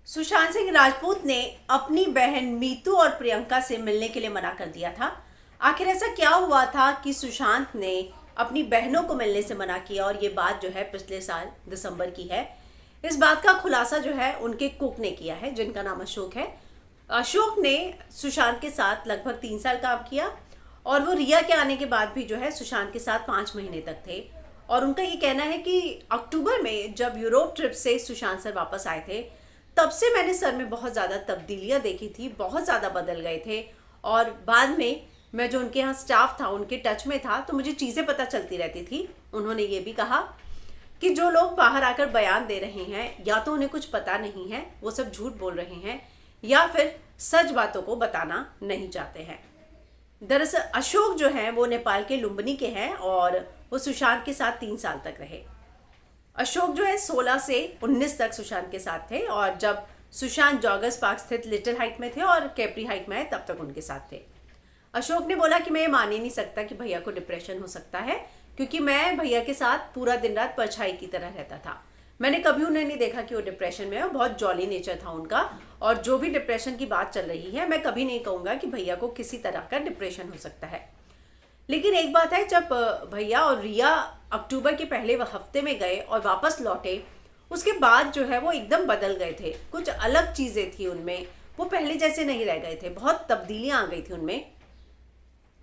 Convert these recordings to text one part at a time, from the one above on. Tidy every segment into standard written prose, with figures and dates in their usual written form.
सुशांत सिंह राजपूत ने अपनी बहन मीतू और प्रियंका से मिलने के लिए मना कर दिया था। आखिर ऐसा क्या हुआ था कि सुशांत ने अपनी बहनों को मिलने से मना किया, और ये बात जो है पिछले साल दिसंबर की है। इस बात का खुलासा जो है उनके कुक ने किया है, जिनका नाम अशोक है। अशोक ने सुशांत के साथ लगभग 3 साल काम किया, और वो रिया के आने के बाद भी जो है सुशांत के साथ 5 महीने तक थे। और उनका ये कहना है कि अक्टूबर में जब यूरोप ट्रिप से सुशांत सर वापस आए थे, तब से मैंने सर में बहुत ज़्यादा तब्दीलियाँ देखी थी, बहुत ज़्यादा बदल गए थे। और बाद में मैं जो उनके यहाँ स्टाफ था उनके टच में था, तो मुझे चीज़ें पता चलती रहती थी। उन्होंने ये भी कहा कि जो लोग बाहर आकर बयान दे रहे हैं, या तो उन्हें कुछ पता नहीं है, वो सब झूठ बोल रहे हैं, या फिर सच बातों को बताना नहीं चाहते हैं। दरअसल अशोक जो है वो नेपाल के लुम्बिनी के हैं, और वो सुशांत के साथ 3 साल तक रहे। अशोक जो है 16 से 19 तक सुशांत के साथ थे, और जब सुशांत जॉगर्स पार्क स्थित लिटिल हाइट में थे और कैप्री हाइट में है तब तक उनके साथ थे। अशोक ने बोला कि मैं ये मान ही नहीं सकता कि भैया को डिप्रेशन हो सकता है, क्योंकि मैं भैया के साथ पूरा दिन रात परछाई की तरह रहता था। मैंने कभी उन्हें नहीं देखा कि वो डिप्रेशन में है। बहुत जॉली नेचर था उनका, और जो भी डिप्रेशन की बात चल रही है, मैं कभी नहीं कहूँगा कि भैया को किसी तरह का डिप्रेशन हो सकता है। लेकिन एक बात है, जब भैया और रिया अक्टूबर के पहले हफ्ते में गए और वापस लौटे, उसके बाद जो है वो एकदम बदल गए थे। कुछ अलग चीज़ें थी उनमें, वो पहले जैसे नहीं रह गए थे, बहुत तब्दीलियाँ आ गई थी उनमें।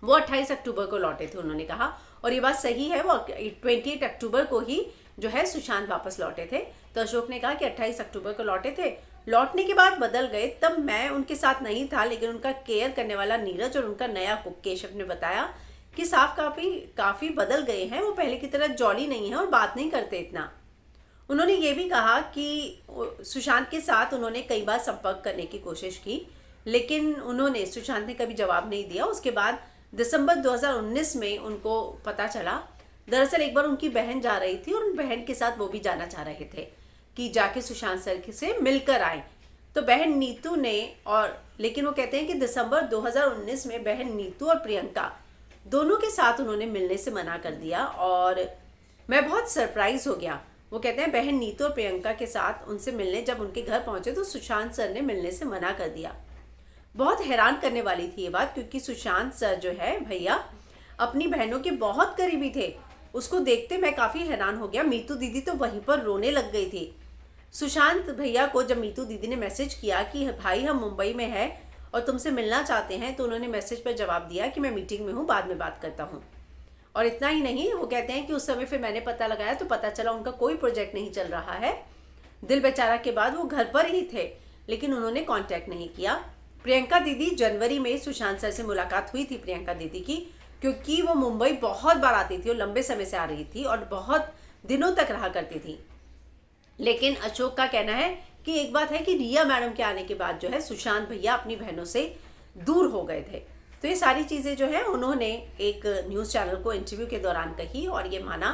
वो 28 अक्टूबर को लौटे थे, उन्होंने कहा, और ये बात सही है। वो 28 अक्टूबर को ही जो है सुशांत वापस लौटे थे। तो अशोक ने कहा कि 28 अक्टूबर को लौटे थे, लौटने के बाद बदल गए। तब मैं उनके साथ नहीं था, लेकिन उनका केयर करने वाला नीरज और उनका नया कुक केशव ने बताया कि साफ काफ़ी बदल गए हैं। वो पहले की तरह जॉली नहीं है और बात नहीं करते इतना। उन्होंने ये भी कहा कि सुशांत के साथ उन्होंने कई बार संपर्क करने की कोशिश की, लेकिन सुशांत ने कभी जवाब नहीं दिया। उसके बाद दिसंबर 2019 में उनको पता चला। दरअसल एक बार उनकी बहन जा रही थी, और उन बहन के साथ वो भी जाना चाह रहे थे कि जाके सुशांत सर से मिलकर आए। तो बहन नीतू ने, और लेकिन वो कहते हैं कि दिसंबर 2019 में बहन नीतू और प्रियंका दोनों के साथ उन्होंने मिलने से मना कर दिया, और मैं बहुत सरप्राइज हो गया। वो कहते हैं बहन नीतू और प्रियंका के साथ उनसे मिलने जब उनके घर पहुंचे तो सुशांत सर ने मिलने से मना कर दिया। बहुत हैरान करने वाली थी ये बात, क्योंकि सुशांत सर जो है भैया अपनी बहनों के बहुत करीबी थे। उसको देखते मैं काफ़ी हैरान हो गया। मीतू दीदी तो वहीं पर रोने लग गई थी। सुशांत भैया को जब मीतू दीदी ने मैसेज किया कि भाई हम मुंबई में हैं और तुमसे मिलना चाहते हैं, तो उन्होंने मैसेज पर जवाब दिया कि मैं मीटिंग में हूँ, बाद में बात करता हूँ। और इतना ही नहीं, वो कहते हैं कि उस समय फिर मैंने पता लगाया तो पता चला उनका कोई प्रोजेक्ट नहीं चल रहा है। दिल बेचारा के बाद वो घर पर ही थे, लेकिन उन्होंने कांटेक्ट नहीं किया। प्रियंका दीदी, जनवरी में सुशांत सर से मुलाकात हुई थी प्रियंका दीदी की, क्योंकि वो मुंबई बहुत बार आती थी और लंबे समय से आ रही थी और बहुत दिनों तक रहा करती थी। लेकिन अशोक का कहना है कि एक बात है कि रिया मैडम के आने के बाद जो है सुशांत भैया अपनी बहनों से दूर हो गए थे। तो ये सारी चीज़ें जो है उन्होंने एक न्यूज़ चैनल को इंटरव्यू के दौरान कही, और ये माना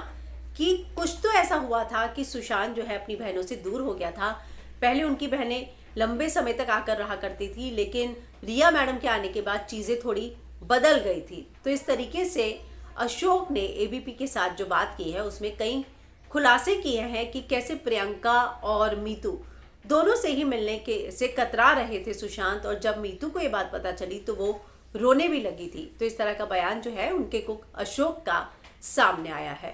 कि कुछ तो ऐसा हुआ था कि सुशांत जो है अपनी बहनों से दूर हो गया था। पहले उनकी बहनें लंबे समय तक आकर रहा करती थी, लेकिन रिया मैडम के आने के बाद चीज़ें थोड़ी बदल गई थी। तो इस तरीके से अशोक ने एबीपी के साथ जो बात की है उसमें कई खुलासे किए हैं कि कैसे प्रियंका और मीतू दोनों से ही मिलने के से कतरा रहे थे सुशांत, और जब मीतू को ये बात पता चली तो वो रोने भी लगी थी। तो इस तरह का बयान जो है उनके कुक अशोक का सामने आया है।